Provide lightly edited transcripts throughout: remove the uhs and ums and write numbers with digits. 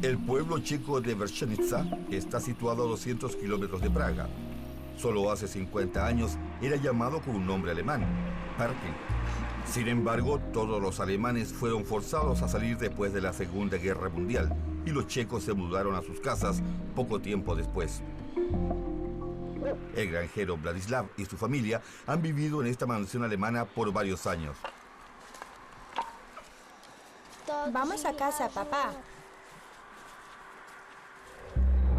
El pueblo checo de Vrščenica está situado a 200 kilómetros de Praga. Solo hace 50 años era llamado con un nombre alemán, Perkin. Sin embargo, todos los alemanes fueron forzados a salir después de la Segunda Guerra Mundial y los checos se mudaron a sus casas poco tiempo después. El granjero Vladislav y su familia han vivido en esta mansión alemana por varios años. Vamos a casa, papá.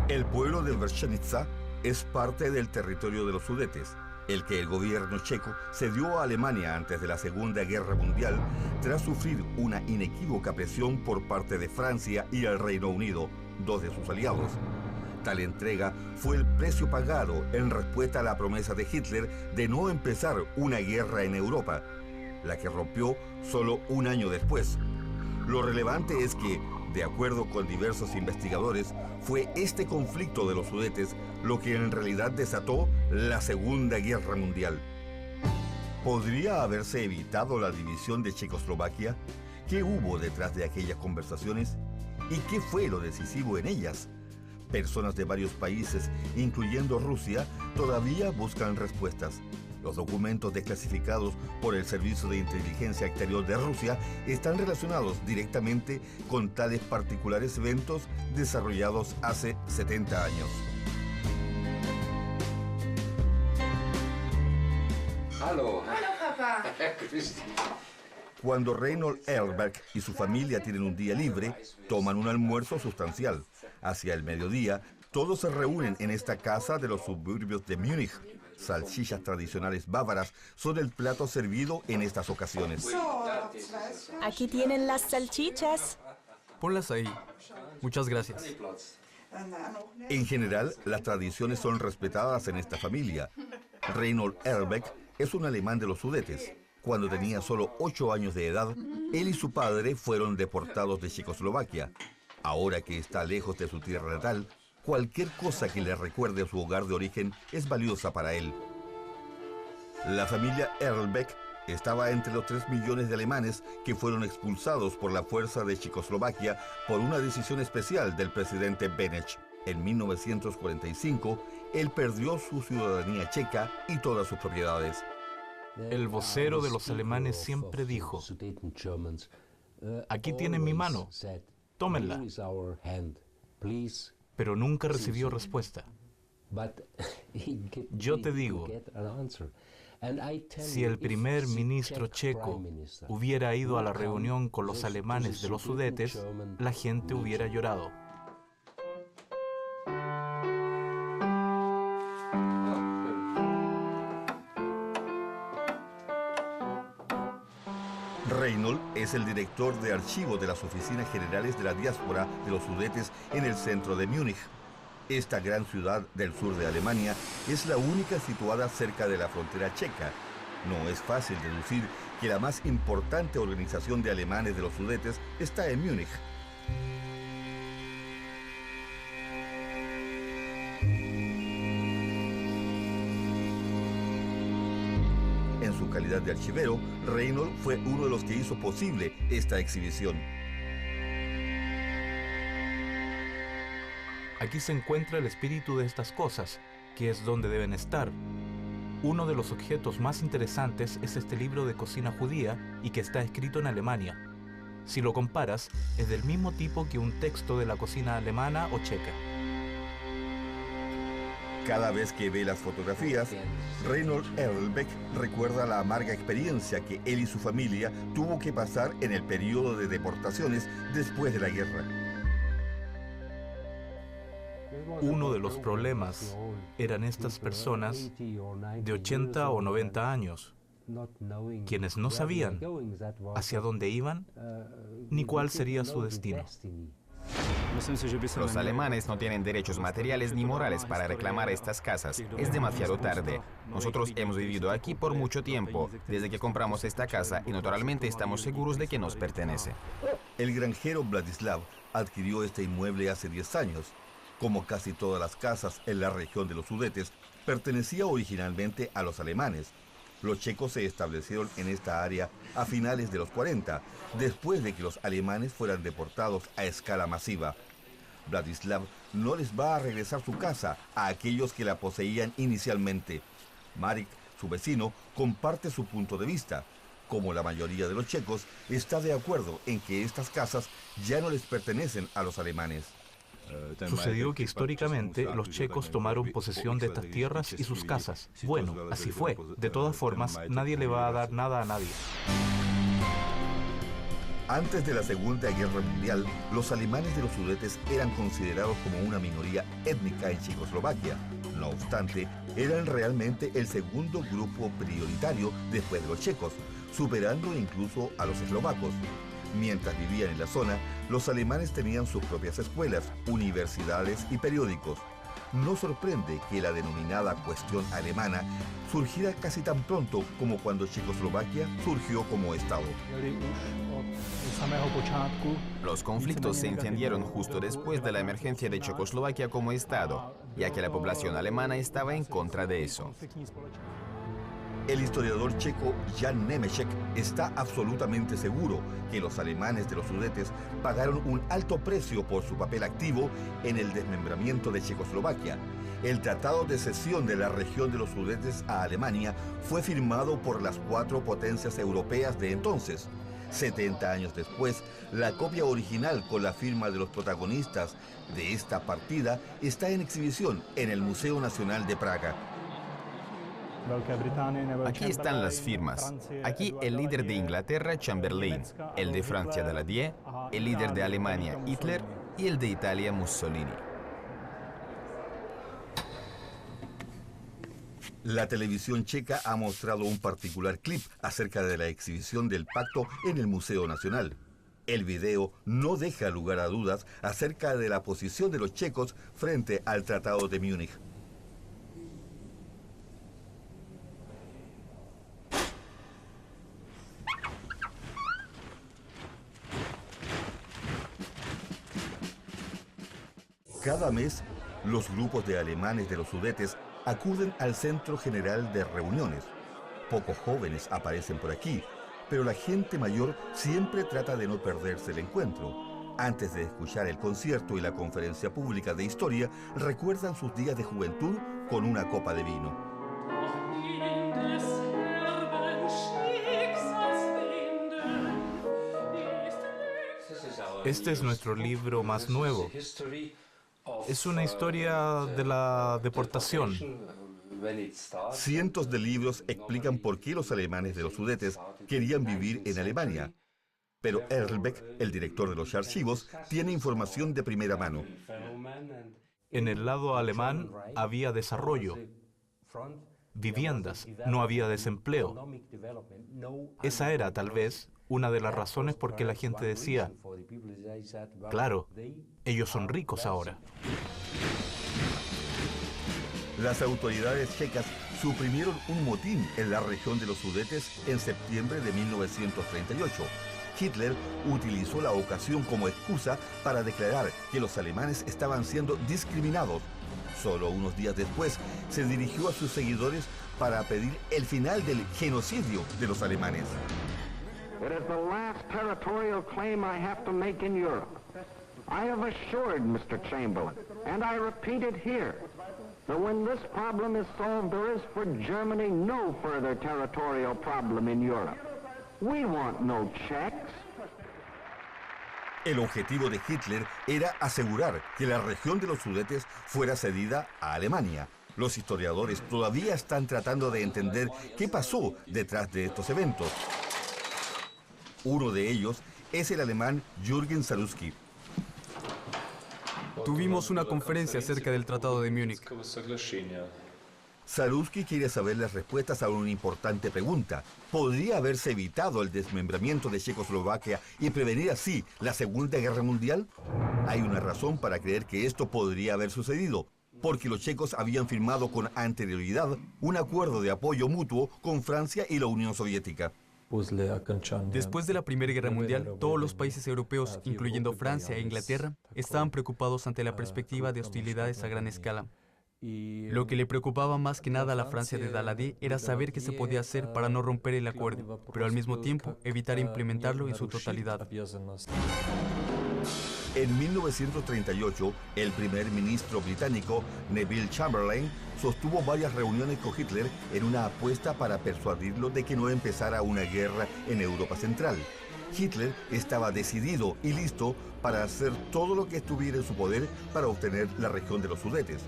El pueblo de Vrščenica es parte del territorio de los Sudetes, el que el gobierno checo cedió a Alemania antes de la Segunda Guerra Mundial tras sufrir una inequívoca presión por parte de Francia y el Reino Unido, dos de sus aliados. Tal entrega fue el precio pagado en respuesta a la promesa de Hitler de no empezar una guerra en Europa, la que rompió solo un año después. Lo relevante es que, de acuerdo con diversos investigadores, fue este conflicto de los Sudetes lo que en realidad desató la Segunda Guerra Mundial. ¿Podría haberse evitado la división de Checoslovaquia? ¿Qué hubo detrás de aquellas conversaciones? ¿Y qué fue lo decisivo en ellas? Personas de varios países, incluyendo Rusia, todavía buscan respuestas. Los documentos desclasificados por el Servicio de Inteligencia Exterior de Rusia están relacionados directamente con tales particulares eventos desarrollados hace 70 años. Hallo. Hallo, papá. Cuando Reinhold Erlberg y su familia tienen un día libre, toman un almuerzo sustancial. Hacia el mediodía, todos se reúnen en esta casa de los suburbios de Múnich. Salchichas tradicionales bávaras son el plato servido en estas ocasiones. Aquí tienen las salchichas. Ponlas ahí. Muchas gracias. En general, las tradiciones son respetadas en esta familia. Reinhold Erlberg es un alemán de los Sudetes. Cuando tenía solo 8 años de edad, él y su padre fueron deportados de Checoslovaquia. Ahora que está lejos de su tierra natal, cualquier cosa que le recuerde a su hogar de origen es valiosa para él. La familia Erlberg estaba entre los 3 millones de alemanes que fueron expulsados por la fuerza de Checoslovaquia por una decisión especial del presidente Beneš. En 1945, él perdió su ciudadanía checa y todas sus propiedades. El vocero de los alemanes siempre dijo: aquí tienen mi mano, tómenla. Pero nunca recibió respuesta. Yo te digo, si el primer ministro checo hubiera ido a la reunión con los alemanes de los Sudetes, la gente hubiera llorado. Reinhold es el director de archivo de las oficinas generales de la diáspora de los Sudetes en el centro de Múnich. Esta gran ciudad del sur de Alemania es la única situada cerca de la frontera checa. No es fácil deducir que la más importante organización de alemanes de los Sudetes está en Múnich. En su calidad de archivero, Reinhold fue uno de los que hizo posible esta exhibición. Aquí se encuentra el espíritu de estas cosas, que es donde deben estar. Uno de los objetos más interesantes es este libro de cocina judía y que está escrito en Alemania. Si lo comparas, es del mismo tipo que un texto de la cocina alemana o checa. Cada vez que ve las fotografías, Reinhold Erlberg recuerda la amarga experiencia que él y su familia tuvo que pasar en el periodo de deportaciones después de la guerra. Uno de los problemas eran estas personas de 80 o 90 años, quienes no sabían hacia dónde iban ni cuál sería su destino. Los alemanes no tienen derechos materiales ni morales para reclamar estas casas. Es demasiado tarde. Nosotros hemos vivido aquí por mucho tiempo, desde que compramos esta casa, y naturalmente estamos seguros de que nos pertenece. El granjero Vladislav adquirió este inmueble hace 10 años. Como casi todas las casas en la región de los Sudetes, pertenecía originalmente a los alemanes. Los checos se establecieron en esta área a finales de los 40, después de que los alemanes fueran deportados a escala masiva. Vladislav no les va a regresar su casa a aquellos que la poseían inicialmente. Marek, su vecino, comparte su punto de vista. Como la mayoría de los checos, está de acuerdo en que estas casas ya no les pertenecen a los alemanes. Sucedió que históricamente los checos tomaron posesión de estas tierras y sus casas. Bueno, así fue. De todas formas, nadie le va a dar nada a nadie. Antes de la Segunda Guerra Mundial, los alemanes de los Sudetes eran considerados como una minoría étnica en Checoslovaquia. No obstante, eran realmente el segundo grupo prioritario después de los checos, superando incluso a los eslovacos. Mientras vivían en la zona, los alemanes tenían sus propias escuelas, universidades y periódicos. No sorprende que la denominada cuestión alemana surgiera casi tan pronto como cuando Checoslovaquia surgió como Estado. Los conflictos se encendieron justo después de la emergencia de Checoslovaquia como Estado, ya que la población alemana estaba en contra de eso. El historiador checo Jan Nemeček está absolutamente seguro que los alemanes de los Sudetes pagaron un alto precio por su papel activo en el desmembramiento de Checoslovaquia. El Tratado de Cesión de la región de los Sudetes a Alemania fue firmado por las 4 potencias europeas de entonces. 70 años después, la copia original con la firma de los protagonistas de esta partida está en exhibición en el Museo Nacional de Praga. Aquí están las firmas. Aquí el líder de Inglaterra, Chamberlain, el de Francia, Daladier, el líder de Alemania, Hitler, y el de Italia, Mussolini. La televisión checa ha mostrado un particular clip acerca de la exhibición del pacto en el Museo Nacional. El video no deja lugar a dudas acerca de la posición de los checos frente al Tratado de Múnich. Cada mes, los grupos de alemanes de los Sudetes acuden al Centro General de Reuniones. Pocos jóvenes aparecen por aquí, pero la gente mayor siempre trata de no perderse el encuentro. Antes de escuchar el concierto y la conferencia pública de historia, recuerdan sus días de juventud con una copa de vino. Este es nuestro libro más nuevo. Es una historia de la deportación. Cientos de libros explican por qué los alemanes de los Sudetes querían vivir en Alemania. Pero Erlbeck, el director de los archivos, tiene información de primera mano. En el lado alemán había desarrollo, viviendas, no había desempleo. Esa era, tal vez, una de las razones por qué la gente decía, claro, ellos son ricos ahora. Las autoridades checas suprimieron un motín en la región de los Sudetes en septiembre de 1938. Hitler utilizó la ocasión como excusa para declarar que los alemanes estaban siendo discriminados. Solo unos días después se dirigió a sus seguidores para pedir el final del genocidio de los alemanes. It is the last territorial claim I have to make in Europe. I have assured Mr. Chamberlain, and I repeat it here, that when this problem is solved, there is for Germany no further territorial problem in Europe. We want no Czechs. El objetivo de Hitler era asegurar que la región de los Sudetes fuera cedida a Alemania. Los historiadores todavía están tratando de entender qué pasó detrás de estos eventos. Uno de ellos es el alemán Jürgen Saluski. Tuvimos una conferencia acerca del Tratado de Múnich. Saluski quiere saber las respuestas a una importante pregunta. ¿Podría haberse evitado el desmembramiento de Checoslovaquia y prevenir así la Segunda Guerra Mundial? Hay una razón para creer que esto podría haber sucedido, porque los checos habían firmado con anterioridad un acuerdo de apoyo mutuo con Francia y la Unión Soviética. Después de la Primera Guerra Mundial, todos los países europeos, incluyendo Francia e Inglaterra, estaban preocupados ante la perspectiva de hostilidades a gran escala. Lo que le preocupaba más que nada a la Francia de Daladier era saber qué se podía hacer para no romper el acuerdo, pero al mismo tiempo evitar implementarlo en su totalidad. En 1938, el primer ministro británico Neville Chamberlain sostuvo varias reuniones con Hitler en una apuesta para persuadirlo de que no empezara una guerra en Europa Central. Hitler estaba decidido y listo para hacer todo lo que estuviera en su poder para obtener la región de los Sudetes.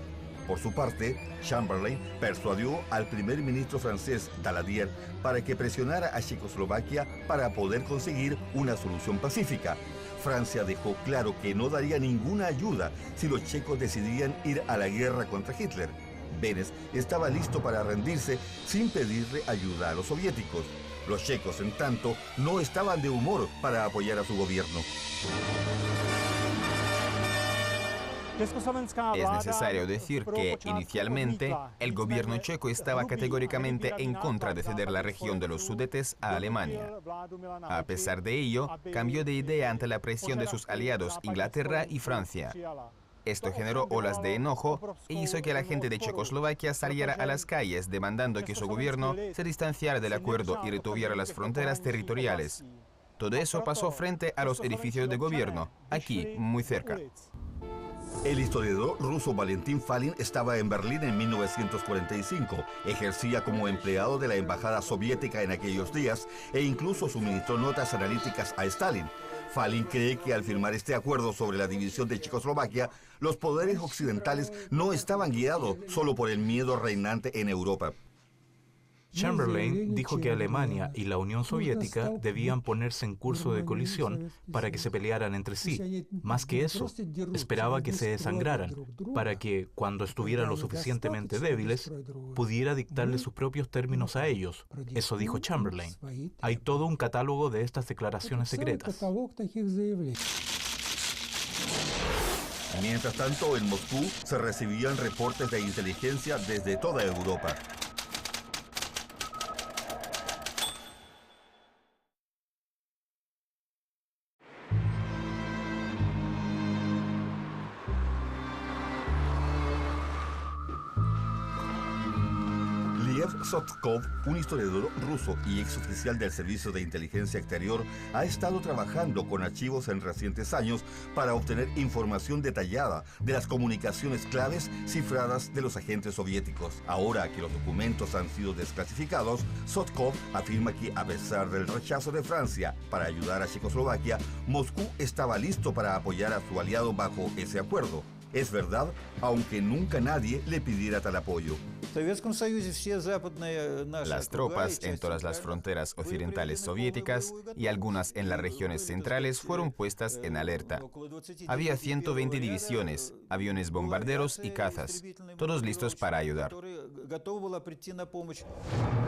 Por su parte, Chamberlain persuadió al primer ministro francés Daladier para que presionara a Checoslovaquia para poder conseguir una solución pacífica. Francia dejó claro que no daría ninguna ayuda si los checos decidían ir a la guerra contra Hitler. Beneš estaba listo para rendirse sin pedirle ayuda a los soviéticos. Los checos, en tanto, no estaban de humor para apoyar a su gobierno. Es necesario decir que, inicialmente, el gobierno checo estaba categóricamente en contra de ceder la región de los Sudetes a Alemania. A pesar de ello, cambió de idea ante la presión de sus aliados Inglaterra y Francia. Esto generó olas de enojo e hizo que la gente de Checoslovaquia saliera a las calles demandando que su gobierno se distanciara del acuerdo y retuviera las fronteras territoriales. Todo eso pasó frente a los edificios de gobierno, aquí, muy cerca. El historiador ruso Valentín Falin estaba en Berlín en 1945, ejercía como empleado de la embajada soviética en aquellos días e incluso suministró notas analíticas a Stalin. Falin cree que al firmar este acuerdo sobre la división de Checoslovaquia, los poderes occidentales no estaban guiados solo por el miedo reinante en Europa. Chamberlain dijo que Alemania y la Unión Soviética debían ponerse en curso de colisión para que se pelearan entre sí. Más que eso, esperaba que se desangraran para que, cuando estuvieran lo suficientemente débiles, pudiera dictarle sus propios términos a ellos. Eso dijo Chamberlain. Hay todo un catálogo de estas declaraciones secretas. Mientras tanto, en Moscú se recibían reportes de inteligencia desde toda Europa. Sotkov, un historiador ruso y exoficial del Servicio de Inteligencia Exterior, ha estado trabajando con archivos en recientes años para obtener información detallada de las comunicaciones claves cifradas de los agentes soviéticos. Ahora que los documentos han sido desclasificados, Sotkov afirma que, a pesar del rechazo de Francia para ayudar a Checoslovaquia, Moscú estaba listo para apoyar a su aliado bajo ese acuerdo. Es verdad, aunque nunca nadie le pidiera tal apoyo. Las tropas en todas las fronteras occidentales soviéticas y algunas en las regiones centrales fueron puestas en alerta. Había 120 divisiones, aviones bombarderos y cazas, todos listos para ayudar.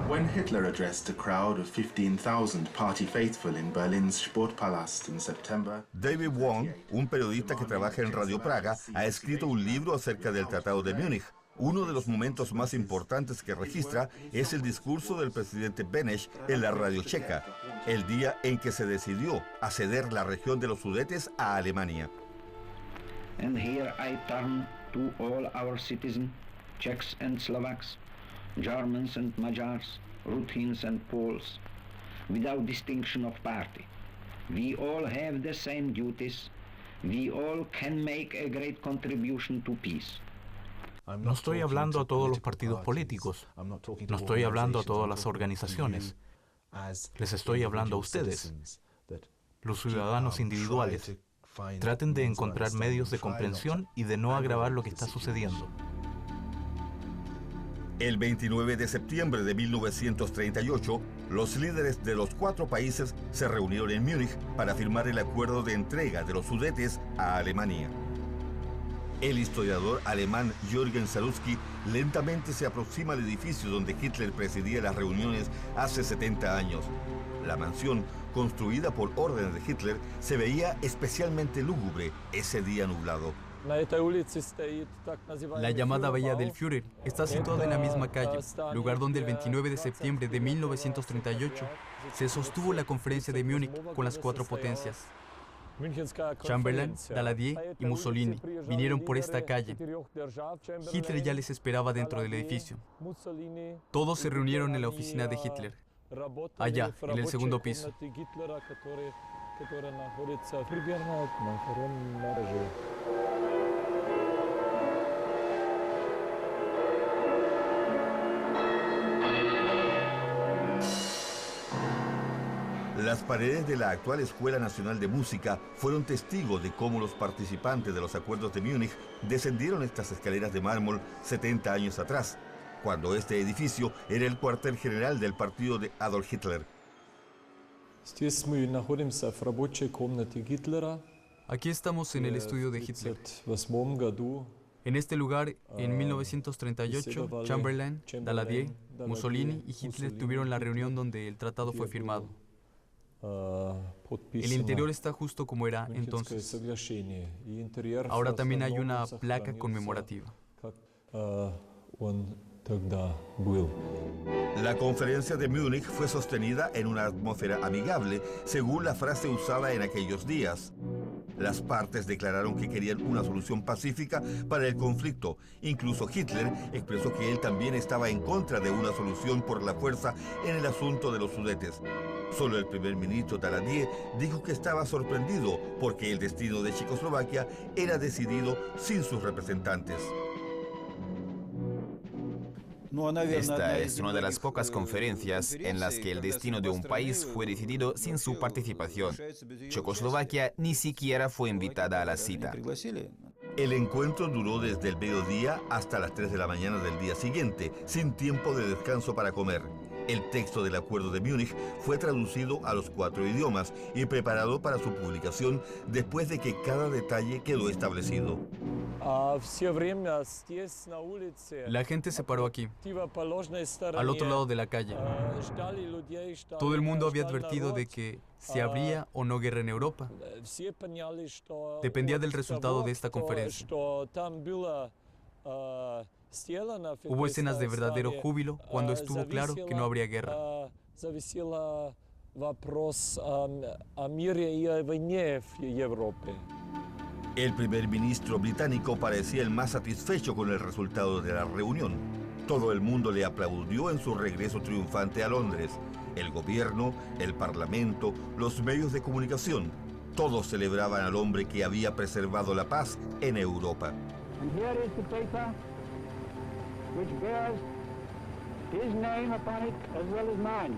When Hitler addressed a crowd of 15,000 party faithful in Berlin's Sportpalast in September, David Wong, un periodista que trabaja en Radio Praga, ha escrito un libro acerca del Tratado de Múnich. Uno de los momentos más importantes que registra es el discurso del presidente Beneš en la radio checa, el día en que se decidió a ceder la región de los Sudetes a Alemania. And here I turn to all our citizens, Czechs and Slovaks, Germans and Magyars, Ruthens and Poles, without distinction of party. We all have the same duties. We all can make a great contribution to peace. No estoy hablando a todos los partidos políticos, no estoy hablando a todas las organizaciones, les estoy hablando a ustedes, los ciudadanos individuales. Traten de encontrar medios de comprensión y de no agravar lo que está sucediendo. El 29 de septiembre de 1938, los líderes de los 4 países se reunieron en Múnich para firmar el acuerdo de entrega de los Sudetes a Alemania. El historiador alemán Jürgen Salutsky lentamente se aproxima al edificio donde Hitler presidía las reuniones hace 70 años. La mansión, construida por orden de Hitler, se veía especialmente lúgubre ese día nublado. La llamada Bahía del Führer está situada en la misma calle, lugar donde el 29 de septiembre de 1938 se sostuvo la conferencia de Múnich con las 4 potencias. Chamberlain, Daladier y Mussolini vinieron por esta calle. Hitler ya les esperaba dentro del edificio. Todos se reunieron en la oficina de Hitler, allá, en el segundo piso. Las paredes de la actual Escuela Nacional de Música fueron testigos de cómo los participantes de los acuerdos de Múnich descendieron estas escaleras de mármol 70 años atrás, cuando este edificio era el cuartel general del partido de Adolf Hitler. Aquí estamos en el estudio de Hitler. En este lugar, en 1938, Chamberlain, Daladier, Mussolini y Hitler tuvieron la reunión donde el tratado fue firmado. El interior está justo como era entonces. Ahora también hay una placa conmemorativa. La conferencia de Múnich fue sostenida en una atmósfera amigable, según la frase usada en aquellos días. Las partes declararon que querían una solución pacífica para el conflicto. Incluso Hitler expresó que él también estaba en contra de una solución por la fuerza en el asunto de los Sudetes. Solo el primer ministro Daladier dijo que estaba sorprendido porque el destino de Checoslovaquia era decidido sin sus representantes. Esta es una de las pocas conferencias en las que el destino de un país fue decidido sin su participación. Checoslovaquia ni siquiera fue invitada a la cita. El encuentro duró desde el mediodía hasta las 3 de la mañana del día siguiente, sin tiempo de descanso para comer. El texto del Acuerdo de Múnich fue traducido a los 4 idiomas y preparado para su publicación después de que cada detalle quedó establecido. La gente se paró aquí, al otro lado de la calle. Todo el mundo había advertido de que si habría o no guerra en Europa. Dependía del resultado de esta conferencia. Hubo escenas de verdadero júbilo cuando estuvo claro que no habría guerra. El primer ministro británico parecía el más satisfecho con el resultado de la reunión. Todo el mundo le aplaudió en su regreso triunfante a Londres. El gobierno, el parlamento, los medios de comunicación, todos celebraban al hombre que había preservado la paz en Europa. Which bears his name upon it as well as mine.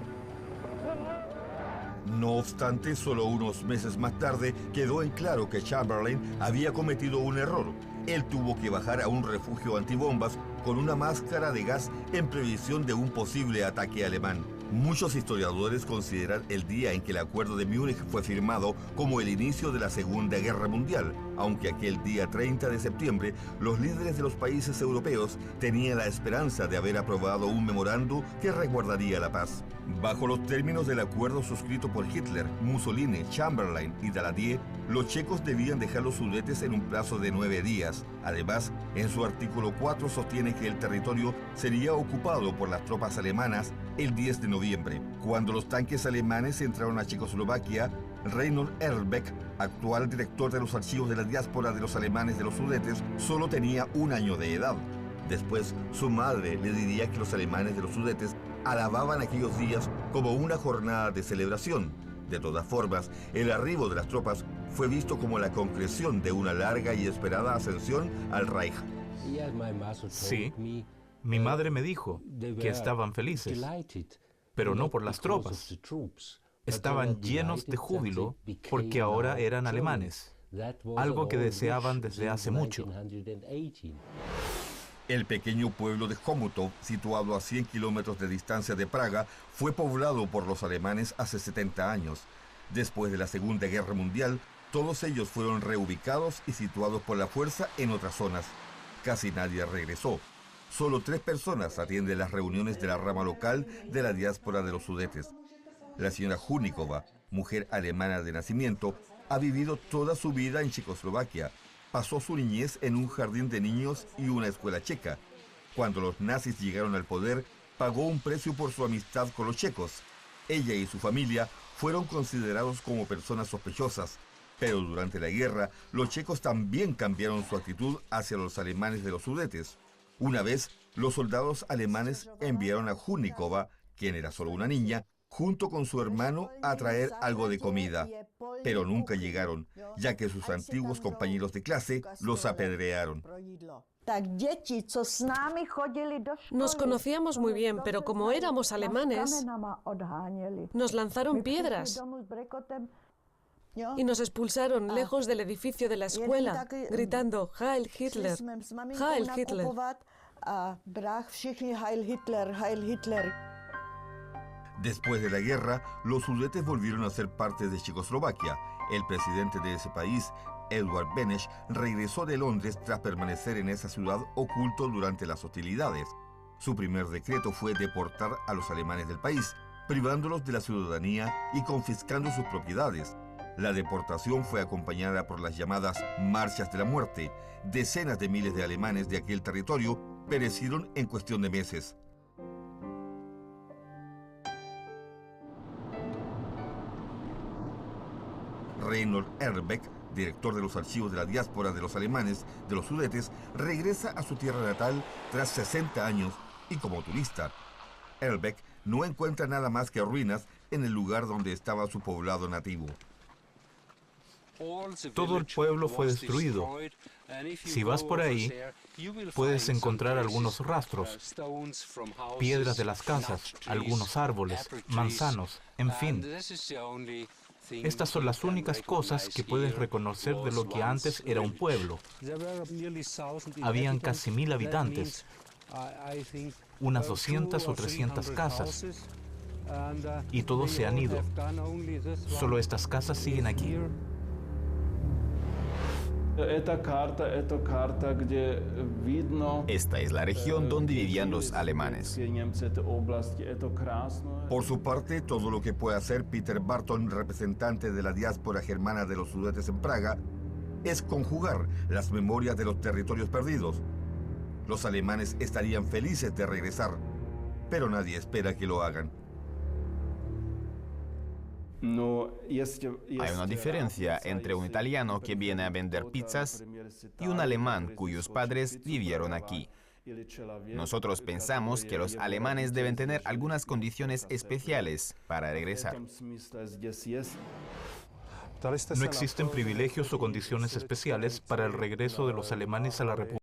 No obstante, solo unos meses más tarde quedó en claro que Chamberlain había cometido un error. Él tuvo que bajar a un refugio antibombas con una máscara de gas en previsión de un posible ataque alemán. Muchos historiadores consideran el día en que el Acuerdo de Múnich fue firmado como el inicio de la Segunda Guerra Mundial, aunque aquel día 30 de septiembre los líderes de los países europeos tenían la esperanza de haber aprobado un memorando que resguardaría la paz. Bajo los términos del acuerdo suscrito por Hitler, Mussolini, Chamberlain y Daladier, los checos debían dejar los Sudetes en un plazo de 9 días. Además, en su artículo 4 sostiene que el territorio sería ocupado por las tropas alemanas el 10 de noviembre. Cuando los tanques alemanes entraron a Checoslovaquia, Reinhold Erlbeck, actual director de los archivos de la diáspora de los alemanes de los Sudetes, solo tenía 1 año de edad. Después, su madre le diría que los alemanes de los Sudetes alababan aquellos días como una jornada de celebración. De todas formas, el arribo de las tropas fue visto como la concreción de una larga y esperada ascensión al Reich. Sí, mi madre me dijo que estaban felices, pero no por las tropas. Estaban llenos de júbilo porque ahora eran alemanes, algo que deseaban desde hace mucho. El pequeño pueblo de Chomutov, situado a 100 kilómetros de distancia de Praga, fue poblado por los alemanes hace 70 años. Después de la Segunda Guerra Mundial, todos ellos fueron reubicados y situados por la fuerza en otras zonas. Casi nadie regresó. Solo 3 personas atienden las reuniones de la rama local de la diáspora de los Sudetes. La señora Junikova, mujer alemana de nacimiento, ha vivido toda su vida en Checoslovaquia. Pasó su niñez en un jardín de niños y una escuela checa. Cuando los nazis llegaron al poder, pagó un precio por su amistad con los checos. Ella y su familia fueron considerados como personas sospechosas. Pero durante la guerra, los checos también cambiaron su actitud hacia los alemanes de los Sudetes. Una vez, los soldados alemanes enviaron a Jurníková, quien era solo una niña, junto con su hermano a traer algo de comida. Pero nunca llegaron, ya que sus antiguos compañeros de clase los apedrearon. Nos conocíamos muy bien, pero como éramos alemanes, nos lanzaron piedras y nos expulsaron lejos del edificio de la escuela, gritando «Heil Hitler! ¡Heil Hitler!». Después de la guerra, los Sudetes volvieron a ser parte de Checoslovaquia. El presidente de ese país, Edvard Beneš, regresó de Londres tras permanecer en esa ciudad oculto durante las hostilidades. Su primer decreto fue deportar a los alemanes del país, privándolos de la ciudadanía y confiscando sus propiedades. La deportación fue acompañada por las llamadas Marchas de la Muerte. Decenas de miles de alemanes de aquel territorio perecieron en cuestión de meses. Reinhold Erbeck, director de los archivos de la diáspora de los alemanes de los Sudetes, regresa a su tierra natal tras 60 años y como turista. Erbeck no encuentra nada más que ruinas en el lugar donde estaba su poblado nativo. Todo el pueblo fue destruido. Si vas por ahí, puedes encontrar algunos rastros, piedras de las casas, algunos árboles, manzanos, en fin. Estas son las únicas cosas que puedes reconocer de lo que antes era un pueblo. Habían casi 1000 habitantes, unas 200 o 300 casas, y todos se han ido. Solo estas casas siguen aquí. Esta es la región donde vivían los alemanes. Por su parte, todo lo que puede hacer Peter Barton, representante de la diáspora germana de los Sudetes en Praga, es conjugar las memorias de los territorios perdidos. Los alemanes estarían felices de regresar, pero nadie espera que lo hagan. Hay una diferencia entre un italiano que viene a vender pizzas y un alemán cuyos padres vivieron aquí. Nosotros pensamos que los alemanes deben tener algunas condiciones especiales para regresar. No existen privilegios o condiciones especiales para el regreso de los alemanes a la República.